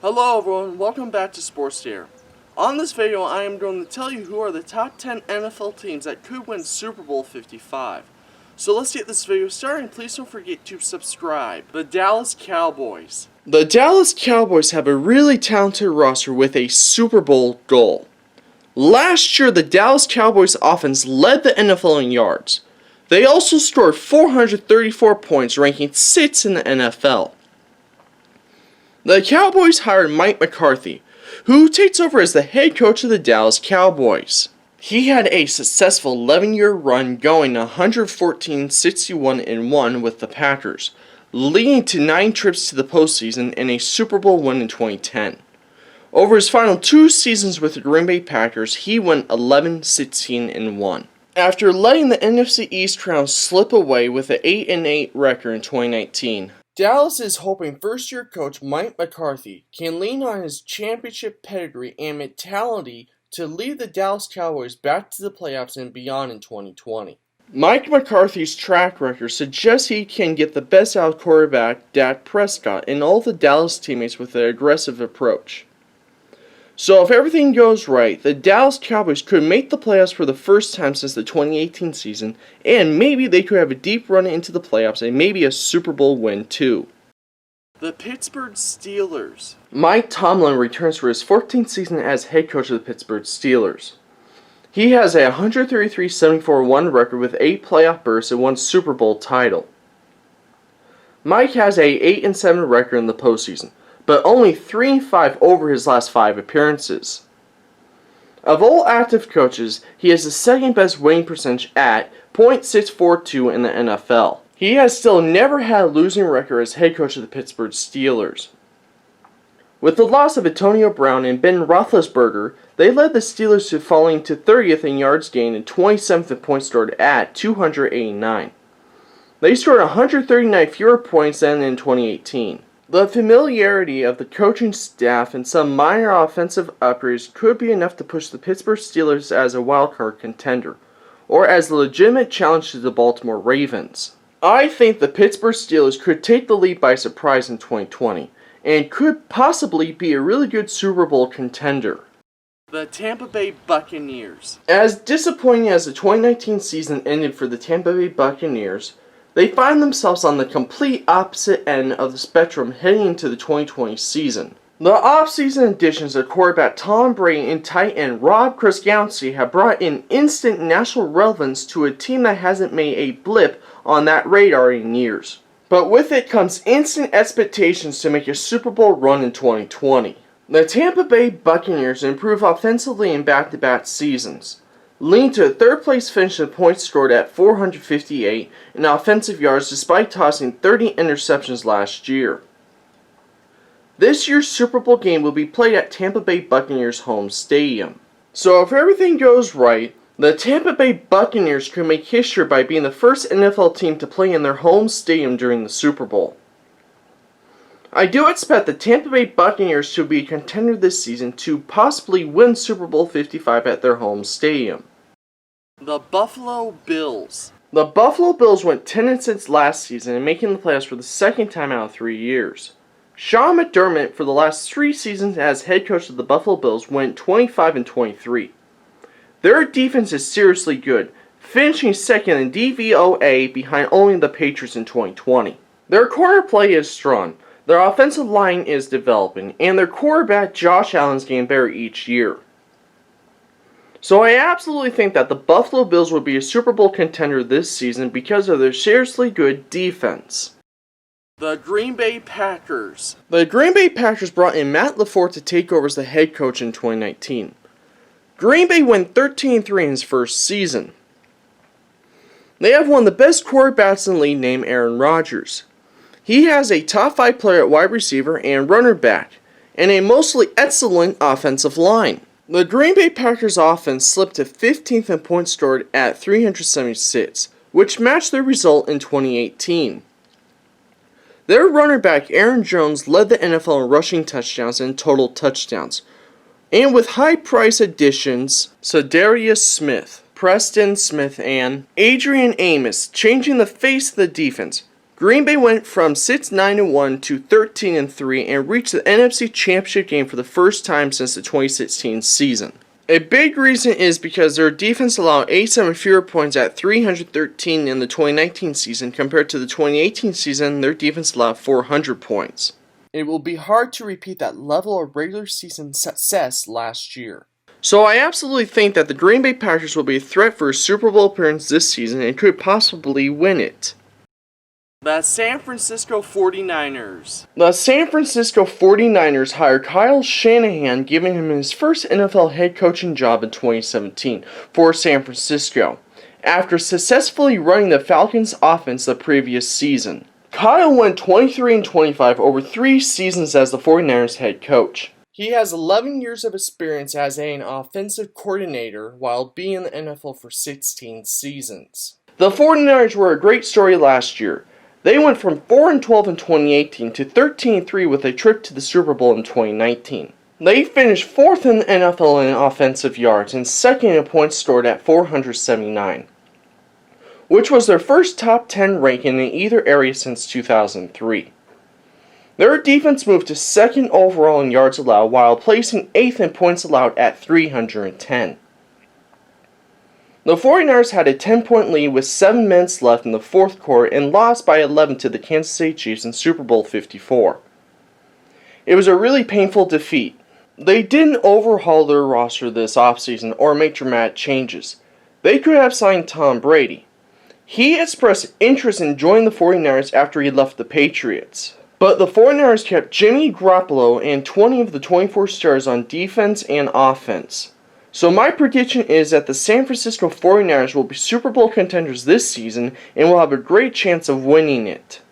Hello everyone, welcome back to Sports Dare. On this video, I am going to tell you who are the top 10 NFL teams that could win Super Bowl 55. So let's get this video started, and please don't forget to subscribe. The Dallas Cowboys. The Dallas Cowboys have a really talented roster with a Super Bowl goal. Last year, the Dallas Cowboys offense led the NFL in yards. They also scored 434 points, ranking 6th in the NFL. The Cowboys hired Mike McCarthy, who takes over as the head coach of the Dallas Cowboys. He had a successful 11-year run going 114-61-1 with the Packers, leading to 9 trips to the postseason and a Super Bowl win in 2010. Over his final 2 seasons with the Green Bay Packers, he went 11-16-1. After letting the NFC East crown slip away with an 8-8 record in 2019, Dallas is hoping first-year coach Mike McCarthy can lean on his championship pedigree and mentality to lead the Dallas Cowboys back to the playoffs and beyond in 2020. Mike McCarthy's track record suggests he can get the best out of quarterback Dak Prescott and all the Dallas teammates with an aggressive approach. So if everything goes right, the Dallas Cowboys could make the playoffs for the first time since the 2018 season, and maybe they could have a deep run into the playoffs and maybe a Super Bowl win too. The Pittsburgh Steelers. Mike Tomlin returns for his 14th season as head coach of the Pittsburgh Steelers. He has a 133-74-1 record with 8 playoff berths and 1 Super Bowl title. Mike has a 8-7 record in the postseason, but only 3-5 over his last 5 appearances. Of all active coaches, he has the second best winning percentage at .642 in the NFL. He has still never had a losing record as head coach of the Pittsburgh Steelers. With the loss of Antonio Brown and Ben Roethlisberger, they led the Steelers to falling to 30th in yards gained and 27th in points scored at 289. They scored 139 fewer points than in 2018. The familiarity of the coaching staff and some minor offensive upgrades could be enough to push the Pittsburgh Steelers as a wildcard contender, or as a legitimate challenge to the Baltimore Ravens. I think the Pittsburgh Steelers could take the lead by surprise in 2020, and could possibly be a really good Super Bowl contender. The Tampa Bay Buccaneers. As disappointing as the 2019 season ended for the Tampa Bay Buccaneers, they find themselves on the complete opposite end of the spectrum heading into the 2020 season. The offseason additions of quarterback Tom Brady and tight end Rob Gronkowski have brought in instant national relevance to a team that hasn't made a blip on that radar in years. But with it comes instant expectations to make a Super Bowl run in 2020. The Tampa Bay Buccaneers improve offensively in back-to-back seasons, leading to a third-place finish in points scored at 458 in offensive yards despite tossing 30 interceptions last year. This year's Super Bowl game will be played at Tampa Bay Buccaneers' home stadium. So if everything goes right, the Tampa Bay Buccaneers could make history by being the first NFL team to play in their home stadium during the Super Bowl. I do expect the Tampa Bay Buccaneers to be a contender this season to possibly win Super Bowl 55 at their home stadium. The Buffalo Bills. The Buffalo Bills went 10-6 last season and making the playoffs for the second time out of 3 years. Sean McDermott, for the last 3 seasons as head coach of the Buffalo Bills, went 25-23. Their defense is seriously good, finishing second in DVOA behind only the Patriots in 2020. Their corner play is strong, their offensive line is developing, and their quarterback Josh Allen is getting better each year. So I absolutely think that the Buffalo Bills will be a Super Bowl contender this season because of their seriously good defense. The Green Bay Packers. The Green Bay Packers brought in Matt LaFleur to take over as the head coach in 2019. Green Bay went 13-3 in his first season. They have one of the best quarterbacks in the league named Aaron Rodgers. He has a top 5 player at wide receiver and runner back, and a mostly excellent offensive line. The Green Bay Packers offense slipped to 15th in points scored at 376, which matched their result in 2018. Their runner back Aaron Jones led the NFL in rushing touchdowns and total touchdowns. And with high price additions, Zadarius Smith, Preston Smith, and Adrian Amos changing the face of the defense, Green Bay went from 6-9-1 to 13-3 and reached the NFC Championship game for the first time since the 2016 season. A big reason is because their defense allowed 87 fewer points at 313 in the 2019 season compared to the 2018 season. Their defense allowed 400 points. It will be hard to repeat that level of regular season success last year. So I absolutely think that the Green Bay Packers will be a threat for a Super Bowl appearance this season and could possibly win it. The San Francisco 49ers. The San Francisco 49ers hired Kyle Shanahan, giving him his first NFL head coaching job in 2017 for San Francisco, after successfully running the Falcons' offense the previous season. Kyle went 23-25 over 3 seasons as the 49ers head coach. He has 11 years of experience as an offensive coordinator while being in the NFL for 16 seasons. The 49ers were a great story last year. They went from 4-12 in 2018 to 13-3 with a trip to the Super Bowl in 2019. They finished 4th in the NFL in offensive yards and 2nd in points scored at 479, which was their first top 10 ranking in either area since 2003. Their defense moved to 2nd overall in yards allowed while placing 8th in points allowed at 310. The 49ers had a 10-point lead with 7 minutes left in the 4th quarter and lost by 11 to the Kansas City Chiefs in Super Bowl 54. It was a really painful defeat. They didn't overhaul their roster this offseason or make dramatic changes. They could have signed Tom Brady. He expressed interest in joining the 49ers after he left the Patriots. But the 49ers kept Jimmy Garoppolo and 20 of the 24 stars on defense and offense. So my prediction is that the San Francisco 49ers will be Super Bowl contenders this season and will have a great chance of winning it.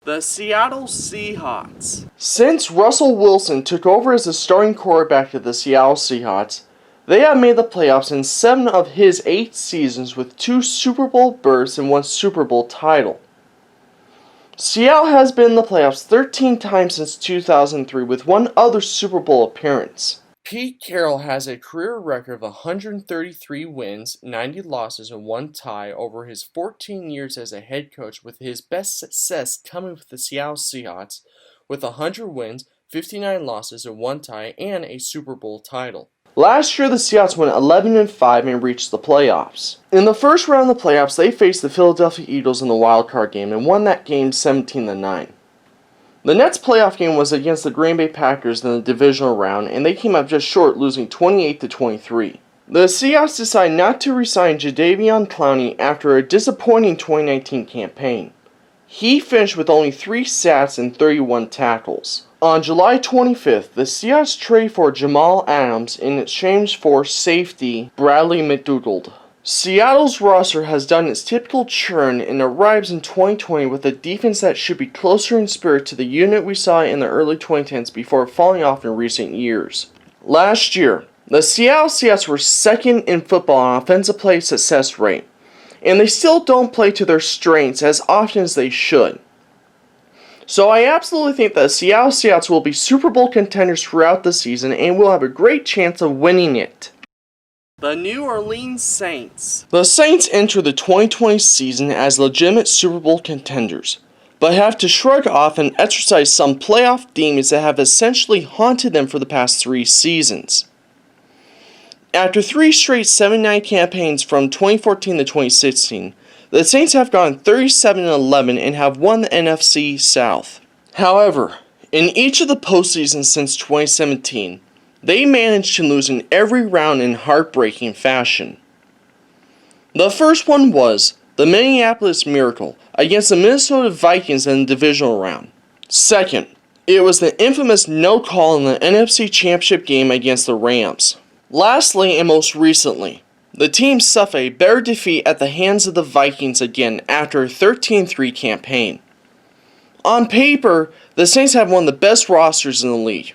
The Seattle Seahawks. Since Russell Wilson took over as the starting quarterback of the Seattle Seahawks, they have made the playoffs in 7 of his 8 seasons with 2 Super Bowl berths and 1 Super Bowl title. Seattle has been in the playoffs 13 times since 2003 with 1 other Super Bowl appearance. Pete Carroll has a career record of 133 wins, 90 losses, and 1 tie over his 14 years as a head coach, with his best success coming with the Seattle Seahawks with 100 wins, 59 losses, and 1 tie, and a Super Bowl title. Last year, the Seahawks went 11-5 and reached the playoffs. In the first round of the playoffs, they faced the Philadelphia Eagles in the wild card game and won that game 17-9. The next playoff game was against the Green Bay Packers in the divisional round, and they came up just short, losing 28-23. The Seahawks decided not to re-sign Jadeveon Clowney after a disappointing 2019 campaign. He finished with only 3 sacks and 31 tackles. On July 25th, the Seahawks traded for Jamal Adams in exchange for safety Bradley McDougald. Seattle's roster has done its typical churn and arrives in 2020 with a defense that should be closer in spirit to the unit we saw in the early 2010s before falling off in recent years. Last year, the Seattle Seahawks were 2nd in football on offensive play success rate, and they still don't play to their strengths as often as they should. So I absolutely think that the Seattle Seahawks will be Super Bowl contenders throughout the season and will have a great chance of winning it. The New Orleans Saints. The Saints enter the 2020 season as legitimate Super Bowl contenders, but have to shrug off and exercise some playoff demons that have essentially haunted them for the past 3 seasons. After 3 straight 7-9 campaigns from 2014 to 2016, the Saints have gone 37-11 and have won the NFC South. However, in each of the postseasons since 2017, they managed to lose in every round in heartbreaking fashion. The first one was the Minneapolis Miracle against the Minnesota Vikings in the divisional round. Second, it was the infamous no call in the NFC Championship game against the Rams. Lastly, and most recently, the team suffered a bitter defeat at the hands of the Vikings again after a 13-3 campaign. On paper, the Saints have one of the best rosters in the league,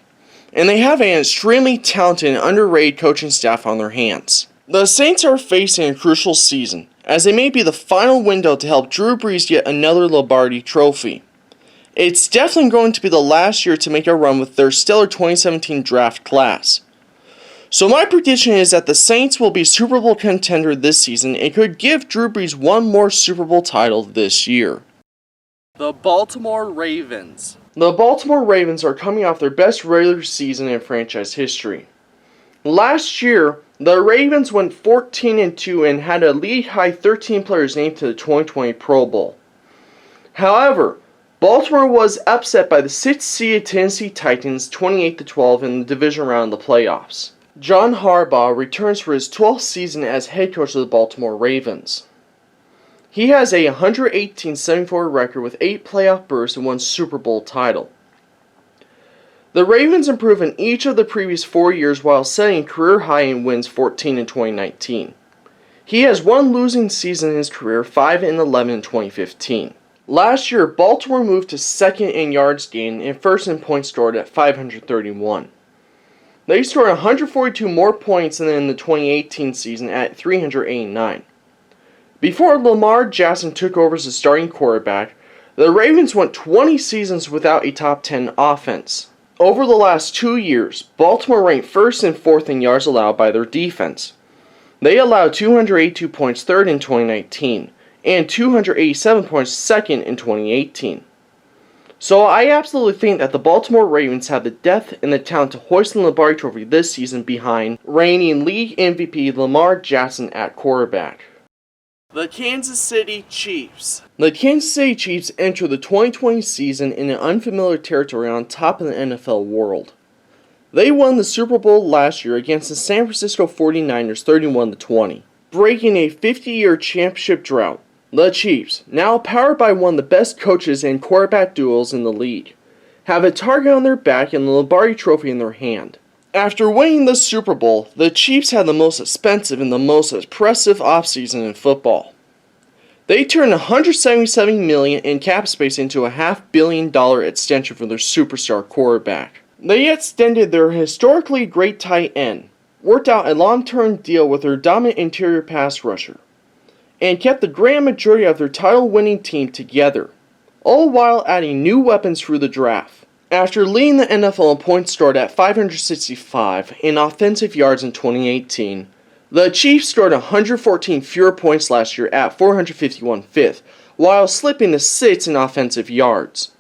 and they have an extremely talented and underrated coaching staff on their hands. The Saints are facing a crucial season, as they may be the final window to help Drew Brees get another Lombardi trophy. It's definitely going to be the last year to make a run with their stellar 2017 draft class. So my prediction is that the Saints will be Super Bowl contender this season and could give Drew Brees one more Super Bowl title this year. The Baltimore Ravens. The Baltimore Ravens are coming off their best regular season in franchise history. Last year, the Ravens went 14-2 and had a league-high 13 players named to the 2020 Pro Bowl. However, Baltimore was upset by the 6th-seeded Tennessee Titans 28-12 in the division round of the playoffs. John Harbaugh returns for his 12th season as head coach of the Baltimore Ravens. He has a 118-74 record with 8 playoff berths and 1 Super Bowl title. The Ravens improved in each of the previous 4 years while setting a career high in wins 14 in 2019. He has 1 losing season in his career, 5-11 in 2015. Last year, Baltimore moved to 2nd in yards gained and 1st in points scored at 531. They scored 142 more points than in the 2018 season at 389. Before Lamar Jackson took over as the starting quarterback, the Ravens went 20 seasons without a top 10 offense. Over the last 2 years, Baltimore ranked 1st and 4th in yards allowed by their defense. They allowed 282 points 3rd in 2019, and 287 points 2nd in 2018. So I absolutely think that the Baltimore Ravens have the depth and the talent to hoist the Lombardi Trophy this season behind reigning league MVP Lamar Jackson at quarterback. The Kansas City Chiefs. The Kansas City Chiefs enter the 2020 season in an unfamiliar territory on top of the NFL world. They won the Super Bowl last year against the San Francisco 49ers 31-20, breaking a 50-year championship drought. The Chiefs, now powered by one of the best coaches and quarterback duos in the league, have a target on their back and the Lombardi Trophy in their hand. After winning the Super Bowl, the Chiefs had the most expensive and the most impressive offseason in football. They turned $177 million in cap space into a $500 million extension for their superstar quarterback. They extended their historically great tight end, worked out a long-term deal with their dominant interior pass rusher, and kept the grand majority of their title-winning team together, all while adding new weapons through the draft. After leading the NFL in points scored at 565 in offensive yards in 2018, the Chiefs scored 114 fewer points last year at 451 fifth, while slipping to 6th in offensive yards.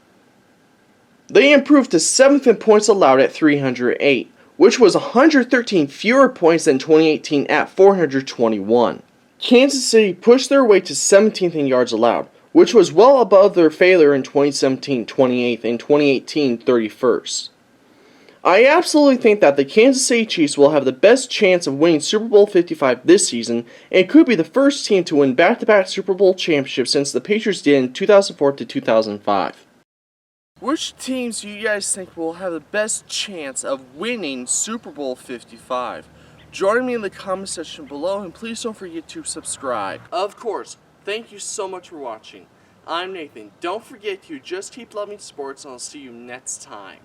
They improved to 7th in points allowed at 308, which was 113 fewer points than 2018 at 421. Kansas City pushed their way to 17th in yards allowed, which was well above their failure in 2017 28th and 2018 31st. I absolutely think that the Kansas City Chiefs will have the best chance of winning Super Bowl 55 this season and could be the first team to win back-to-back Super Bowl championships since the Patriots did in 2004 to 2005. Which teams do you guys think will have the best chance of winning Super Bowl 55? Join me in the comment section below and please don't forget to subscribe. Of course. Thank you so much for watching. I'm Nathan. Don't forget to just keep loving sports and I'll see you next time.